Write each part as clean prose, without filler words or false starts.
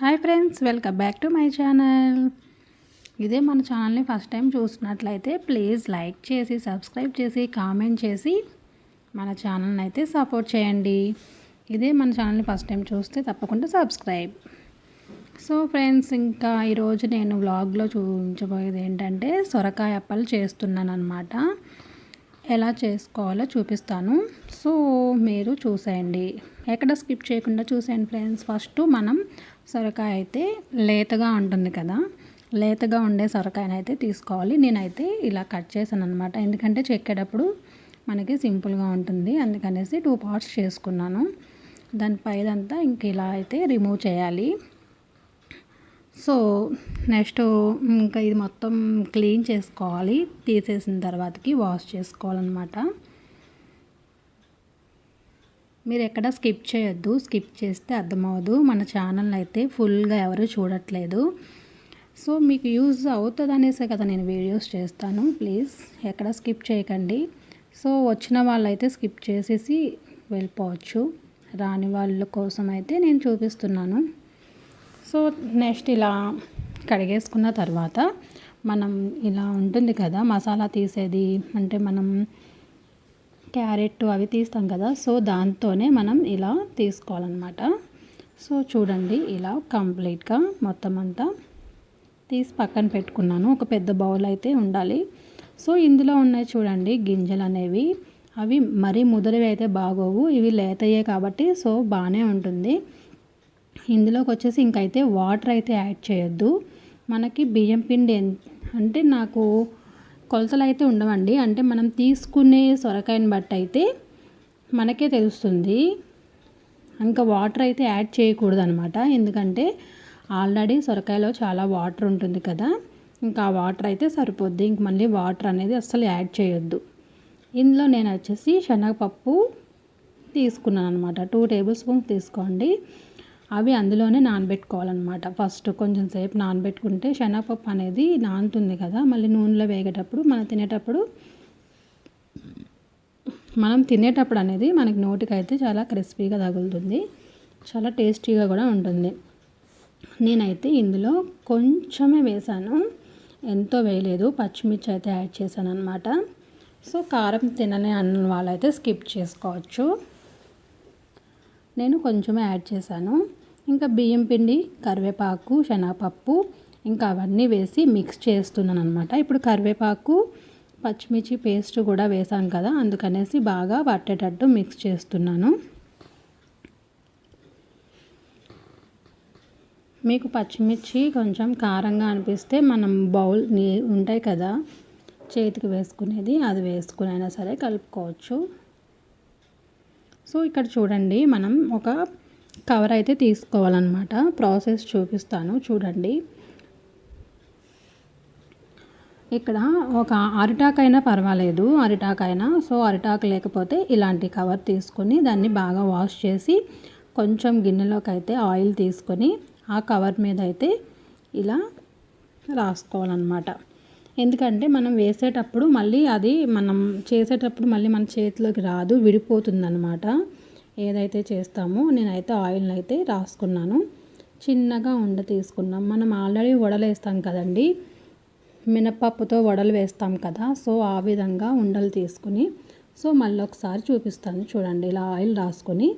Hi friends, welcome back to my channel. ఇదే మన ఛానల్ని ఫస్ట్ టైం చూసినట్లయితే ప్లీజ్ లైక్ చేసి సబ్స్క్రైబ్ చేసి కామెంట్ చేసి మన ఛానల్ని అయితే సపోర్ట్ చేయండి. ఇదే మన ఛానల్ని ఫస్ట్ టైం చూస్తే తప్పకుండా సబ్స్క్రైబ్. సో ఫ్రెండ్స్, ఇంకా ఈరోజు నేను వ్లాగ్లో చూపించబోయేది ఏంటంటే సొరకాయ అప్పలు చేస్తున్నాను అనమాట. ఎలా చేసుకోవాలో చూపిస్తాను. సో మీరు చూసేయండి, ఎక్కడ స్కిప్ చేయకుండా చూసేయండి ఫ్రెండ్స్. ఫస్ట్ మనం సొరకాయ అయితే లేతగా ఉంటుంది కదా, లేతగా ఉండే సొరకాయని అయితే తీసుకోవాలి. నేనైతే ఇలా కట్ చేశాను అనమాట, ఎందుకంటే చెక్కేటప్పుడు మనకి సింపుల్గా ఉంటుంది అందుకనేసి 2 పార్ట్స్ చేసుకున్నాను. దాని పైదంతా ఇంక ఇలా అయితే రిమూవ్ చేయాలి. సో నెక్స్ట్ ఇంకా ఇది మొత్తం క్లీన్ చేసుకోవాలి. తీసేసిన తర్వాతకి వాష్ చేసుకోవాలన్నమాట. మీరు ఎక్కడ స్కిప్ చేయొద్దు, స్కిప్ చేస్తే అర్థమవదు. మన ఛానల్ అయితే ఫుల్గా ఎవరు చూడట్లేదు. సో మీకు యూజ్ అవుతుంది అనేసే కదా నేను వీడియోస్ చేస్తాను. ప్లీజ్ ఎక్కడ స్కిప్ చేయకండి. సో వచ్చిన వాళ్ళైతే స్కిప్ చేసేసి వెళ్ళిపోవచ్చు, రాని వాళ్ళ కోసం అయితే నేను చూపిస్తున్నాను. సో నెక్స్ట్ ఇలా కడిగేసుకున్న తర్వాత మనం ఇలా ఉంటుంది కదా మసాలా తీసేది, అంటే మనం క్యారెట్ అవి తీస్తాం కదా, సో దాంతోనే మనం ఇలా తీసుకోవాలన్నమాట. సో చూడండి, ఇలా కంప్లీట్గా మొత్తం అంతా తీసి పక్కన పెట్టుకున్నాను. ఒక పెద్ద బౌల్ అయితే ఉండాలి. సో ఇందులో ఉన్నాయి చూడండి గింజలు అనేవి, అవి మరీ ముదిరివి అయితే బాగోవు, ఇవి లేతయ్యే కాబట్టి సో బాగానే ఉంటుంది. ఇందులోకి వచ్చేసి ఇంకైతే వాటర్ అయితే యాడ్ చేయొద్దు. మనకి బియ్యం పిండి అంటే నాకు కొలతలు అయితే ఉండవండి, అంటే మనం తీసుకునే సొరకాయని బట్టి అయితే మనకే తెలుస్తుంది. ఇంకా వాటర్ అయితే యాడ్ చేయకూడదు అనమాట, ఎందుకంటే ఆల్రెడీ సొరకాయలో చాలా వాటర్ ఉంటుంది కదా, ఇంకా ఆ వాటర్ అయితే సరిపోద్ది. ఇంక మళ్ళీ వాటర్ అనేది అస్సలు యాడ్ చేయొద్దు. ఇందులో నేను వచ్చేసి శనగపప్పు తీసుకున్నాను అనమాట. 2 టేబుల్ స్పూన్స్ తీసుకోండి. అవి అందులోనే నానబెట్టుకోవాలన్నమాట. ఫస్ట్ కొంచెం సేపు నానబెట్టుకుంటే శనగపప్పు అనేది నానుతుంది కదా, మళ్ళీ నూనెలో వేగేటప్పుడు మనం తినేటప్పుడు అనేది మనకి నోటికి అయితే చాలా క్రిస్పీగా తగులుతుంది, చాలా టేస్టీగా కూడా ఉంటుంది. నేనైతే ఇందులో కొంచెమే వేసాను, ఎంతో వేయలేదు. పచ్చిమిర్చి అయితే యాడ్ చేశాను అనమాట. సో కారం తినని అన్న వాళ్ళైతే స్కిప్ చేసుకోవచ్చు. నేను కొంచెమే యాడ్ చేశాను. ఇంకా బియ్యం పిండి, కరివేపాకు, శనగపప్పు ఇంకా అవన్నీ వేసి మిక్స్ చేస్తున్నాను అనమాట. ఇప్పుడు కరివేపాకు, పచ్చిమిర్చి పేస్ట్ కూడా వేసాను కదా, అందుకనేసి బాగా పట్టేటట్టు మిక్స్ చేస్తున్నాను. మీకు పచ్చిమిర్చి కొంచెం కారంగా అనిపిస్తే మనం బౌల్ ఉంటాయి కదా చేతికి వేసుకునేది, అది వేసుకుని అయినా సరే కలుపుకోవచ్చు. సో ఇక్కడ చూడండి, మనం ఒక కవర్ అయితే తీసుకోవాలన్నమాట. ప్రాసెస్ చూపిస్తాను చూడండి. ఇక్కడ ఒక అరిటాకైనా పర్వాలేదు, అరిటాకైనా. సో అరిటాకు లేకపోతే ఇలాంటి కవర్ తీసుకొని దాన్ని బాగా వాష్ చేసి కొంచెం గిన్నెలోకి అయితే ఆయిల్ తీసుకొని ఆ కవర్ మీద అయితే ఇలా రాసుకోవాలన్నమాట. ఎందుకంటే మనం వేసేటప్పుడు మళ్ళీ అది మనం చేసేటప్పుడు మళ్ళీ మన చేతిలోకి రాదు, విడిపోతుందన్నమాట. ఏదైతే చేస్తామో నేనైతే ఆయిల్ని అయితే రాసుకున్నాను. చిన్నగా ఉండ తీసుకున్నాం. మనం ఆల్రెడీ వడలు వేస్తాం కదండి, మినపప్పుతో వడలు వేస్తాం కదా, సో ఆ విధంగా ఉండలు తీసుకుని, సో మళ్ళీ ఒకసారి చూపిస్తాను చూడండి. ఇలా ఆయిల్ రాసుకొని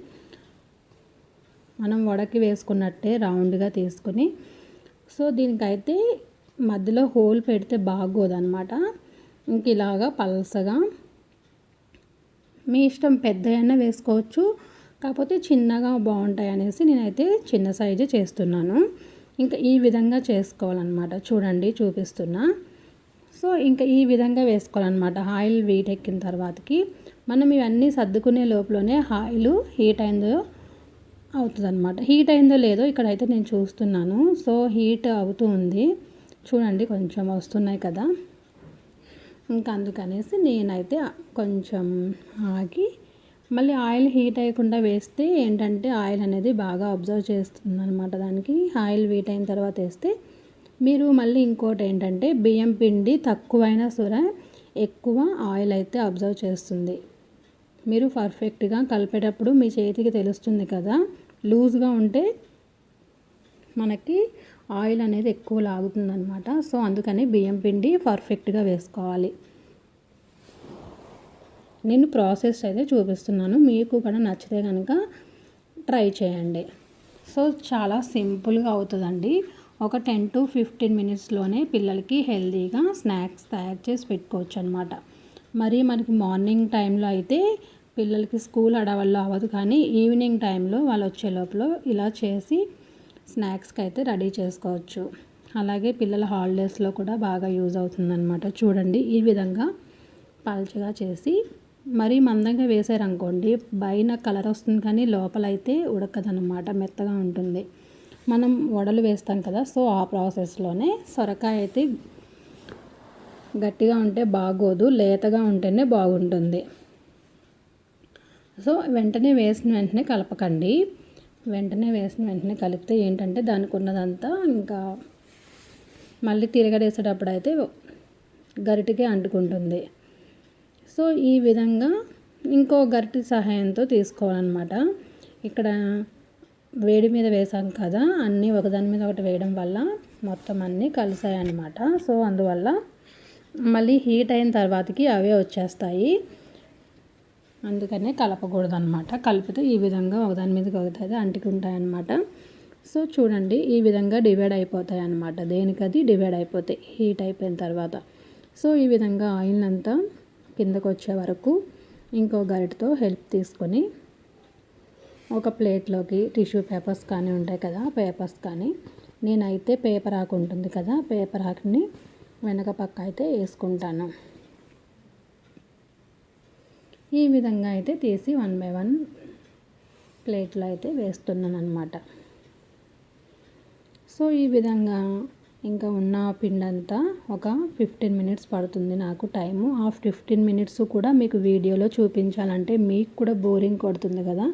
మనం వడకి వేసుకున్నట్టే రౌండ్గా తీసుకొని, సో దీనికైతే మధ్యలో హోల్ పెడితే బాగోదన్నమాట. ఇంక ఇలాగా పల్సగా మీ ఇష్టం, పెద్ద అయినా వేసుకోవచ్చు, కాకపోతే చిన్నగా బాగుంటాయి అనేసి నేనైతే చిన్న సైజు చేస్తున్నాను. ఇంకా ఈ విధంగా చేసుకోవాలన్నమాట. చూడండి చూపిస్తున్నా. సో ఇంకా ఈ విధంగా వేసుకోవాలన్నమాట. ఆయిల్ వీటెక్కిన తర్వాతకి మనం ఇవన్నీ సర్దుకునే లోపలనే ఆయిల్ హీట్ అయిందో అవుతుందన్నమాట. హీట్ అయిందో లేదో ఇక్కడైతే నేను చూస్తున్నాను. సో హీట్ అవుతూ ఉంది చూడండి, కొంచెం వస్తున్నాయి కదా, ఇంకా అందుకనేసి నేనైతే కొంచెం ఆగి మళ్ళీ ఆయిల్ హీట్ అయ్యకుండా వేస్తే ఏంటంటే ఆయిల్ అనేది బాగా అబ్జర్వ్ చేస్తుంది అనమాట. దానికి ఆయిల్ హీట్ అయిన తర్వాత వేస్తే మీరు మళ్ళీ ఇంకోటి ఏంటంటే బియ్యం పిండి తక్కువైనా సరే ఎక్కువ ఆయిల్ అయితే అబ్జర్వ్ చేస్తుంది. మీరు పర్ఫెక్ట్గా కలిపేటప్పుడు మీ చేతికి తెలుస్తుంది కదా, లూజ్గా ఉంటే మనకి ఆయిల్ అనేది ఎక్కువ లాగుతుందనమాట. సో అందుకని బియ్యం పిండి పర్ఫెక్ట్గా వేసుకోవాలి. నేను ప్రాసెస్ అయితే చూపిస్తున్నాను, మీకు కూడా నచ్చితే కనుక ట్రై చేయండి. సో చాలా సింపుల్గా అవుతుందండి. ఒక 10 to 15 మినిట్స్లోనే పిల్లలకి హెల్తీగా స్నాక్స్ తయారు చేసి పెట్టుకోవచ్చు అనమాట. మరి మనకి మార్నింగ్ టైంలో అయితే పిల్లలకి స్కూల్ హడావిడిలో అవ్వదు, కానీ ఈవినింగ్ టైంలో వాళ్ళు వచ్చే లోపల ఇలా చేసి స్నాక్స్కి అయితే రెడీ చేసుకోవచ్చు. అలాగే పిల్లల హాలిడేస్లో కూడా బాగా యూజ్ అవుతుందన్నమాట. చూడండి, ఈ విధంగా పల్చగా చేసి మరీ మందంగా వేసారనుకోండి పైన కలర్ వస్తుంది, కానీ లోపలైతే ఉడకదనమాట, మెత్తగా ఉంటుంది. మనం వడలు వేస్తాం కదా, సో ఆ ప్రాసెస్లోనే సొరకాయ అయితే గట్టిగా ఉంటే బాగోదు, లేతగా ఉంటేనే బాగుంటుంది. సో వెంటనే వేసిన వెంటనే కలపకండి. వెంటనే వేసిన వెంటనే కలిపితే ఏంటంటే దానికి ఉన్నదంతా ఇంకా మళ్ళీ తిరగడేసేటప్పుడు అయితే గరిటికే అంటుకుంటుంది. సో ఈ విధంగా ఇంకో గరిటె సహాయంతో తీసుకోవాలన్నమాట. ఇక్కడ వేడి మీద వేసాం కదా, అన్నీ ఒకదాని మీద ఒకటి వేయడం వల్ల మొత్తం అన్నీ కలిసాయన్నమాట. సో అందువల్ల మళ్ళీ హీట్ అయిన తర్వాతకి అవే వచ్చేస్తాయి, అందుకనే కలపకూడదు అనమాట. కలిపితే ఈ విధంగా ఒకదాని మీద ఒకటి అంటుకుంటాయన్నమాట. సో చూడండి, ఈ విధంగా డివైడ్ అయిపోతాయి అన్నమాట. దేనికది డివైడ్ అయిపోతాయి హీట్ అయిపోయిన తర్వాత. సో ఈ విధంగా ఆయిల్ అంతా కిందకు వచ్చే వరకు ఇంకో గరిటతో హెల్ప్ తీసుకొని ఒక ప్లేట్లోకి టిష్యూ పేపర్స్ కానీ ఉంటాయి కదా, పేపర్స్ కానీ, నేనైతే పేపర్ ఆకు ఉంటుంది కదా, పేపర్ ఆకుని వెనక పక్క అయితే వేసుకుంటాను. ఈ విధంగా అయితే తీసి 1 by 1 ప్లేట్లో అయితే వేస్తున్నాను అనమాట. సో ఈ విధంగా ఇంకా ఉన్న పిండి అంతా ఒక 15 మినిట్స్ పడుతుంది నాకు టైము. ఆ 15 మినిట్స్ కూడా మీకు వీడియోలో చూపించాలంటే మీకు కూడా బోరింగ్ కొడుతుంది కదా,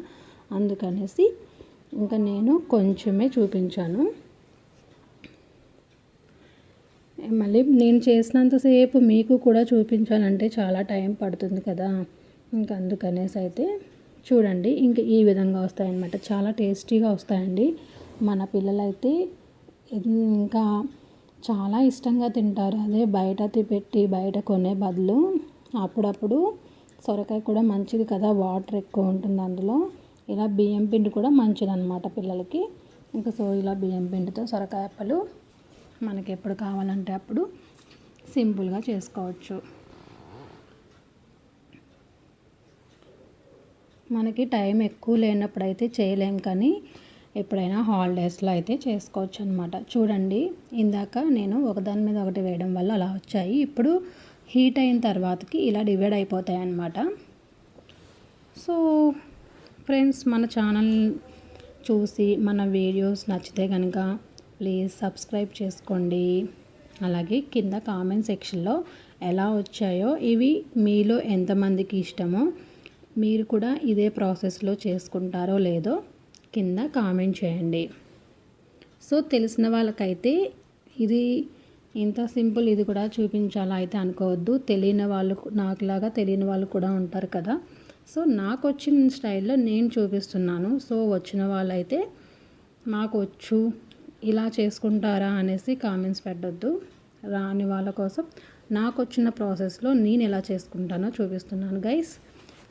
అందుకనేసి ఇంకా నేను కొంచెమే చూపించాను. మళ్ళీ నేను చేసినంతసేపు మీకు కూడా చూపించాలంటే చాలా టైం పడుతుంది కదా, ఇంకా అందుకనేసి అయితే చూడండి ఇంక ఈ విధంగా వస్తాయన్నమాట. చాలా టేస్టీగా వస్తాయండి. మన పిల్లలైతే ఇంకా చాలా ఇష్టంగా తింటారు. అదే బయట పెట్టి బయట కొనే బదులు అప్పుడప్పుడు సొరకాయ కూడా మంచిది కదా, వాటర్ ఎక్కువ ఉంటుంది అందులో. ఇలా బియ్యం పిండి కూడా మంచిదన్నమాట పిల్లలకి. ఇంకా సో ఇలా బియ్యం పిండితో సొరకాయ అప్పలు మనకి ఎప్పుడు కావాలంటే అప్పుడు సింపుల్గా చేసుకోవచ్చు. మనకి టైం ఎక్కువ లేనప్పుడు అయితే చేయలేం, కానీ ఎప్పుడైనా హాలిడేస్లో అయితే చేసుకోవచ్చు అనమాట. చూడండి, ఇందాక నేను ఒకదాని మీద ఒకటి వేయడం వల్ల అలా వచ్చాయి. ఇప్పుడు హీట్ అయిన తర్వాతకి ఇలా డివైడ్ అయిపోతాయి అన్నమాట. సో ఫ్రెండ్స్, మన ఛానల్ చూసి మన వీడియోస్ నచ్చితే కనుక ప్లీజ్ సబ్స్క్రైబ్ చేసుకోండి. అలాగే కింద కామెంట్ సెక్షన్లో ఎలా వచ్చాయో, ఇవి మీలో ఎంతమందికి ఇష్టమో, మీరు కూడా ఇదే ప్రాసెస్లో చేసుకుంటారో లేదో కింద కామెంట్ చేయండి. సో తెలిసిన వాళ్ళకైతే ఇది ఇంత సింపుల్, ఇది కూడా చూపించాలా అయితే అనుకోవద్దు. తెలియని వాళ్ళు, నాకులాగా తెలియని వాళ్ళు కూడా ఉంటారు కదా. సో నాకు వచ్చిన స్టైల్లో నేను చూపిస్తున్నాను. సో వచ్చిన వాళ్ళైతే మాకు వచ్చు ఇలా చేసుకుంటారా అనేసి కామెంట్స్ పెట్టొద్దు. రాని వాళ్ళ కోసం నాకు వచ్చిన ప్రాసెస్లో నేను ఎలా చేసుకుంటానో చూపిస్తున్నాను గైస్.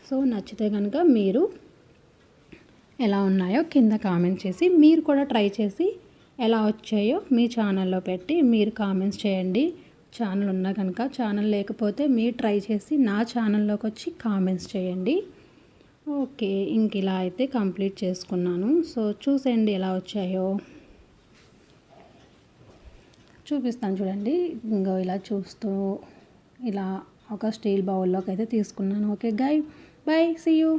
సో నచ్చితే కనుక మీరు ఎలా ఉన్నాయో కింద కామెంట్ చేసి, మీరు కూడా ట్రై చేసి ఎలా వచ్చాయో మీ ఛానల్లో పెట్టి మీరు కామెంట్స్ చేయండి. ఛానల్ ఉన్నా కనుక, ఛానల్ లేకపోతే మీరు ట్రై చేసి నా ఛానల్లోకి వచ్చి కామెంట్స్ చేయండి. ఓకే, ఇంక ఇలా అయితే కంప్లీట్ చేసుకున్నాను. సో చూసేయండి ఎలా వచ్చాయో. చూపిస్తాను చూడండి. ఇంకో ఇలా చూస్తూ ఇలా ఒక స్టీల్ బౌల్లోకి అయితే తీసుకున్నాను. Okay bye, see you.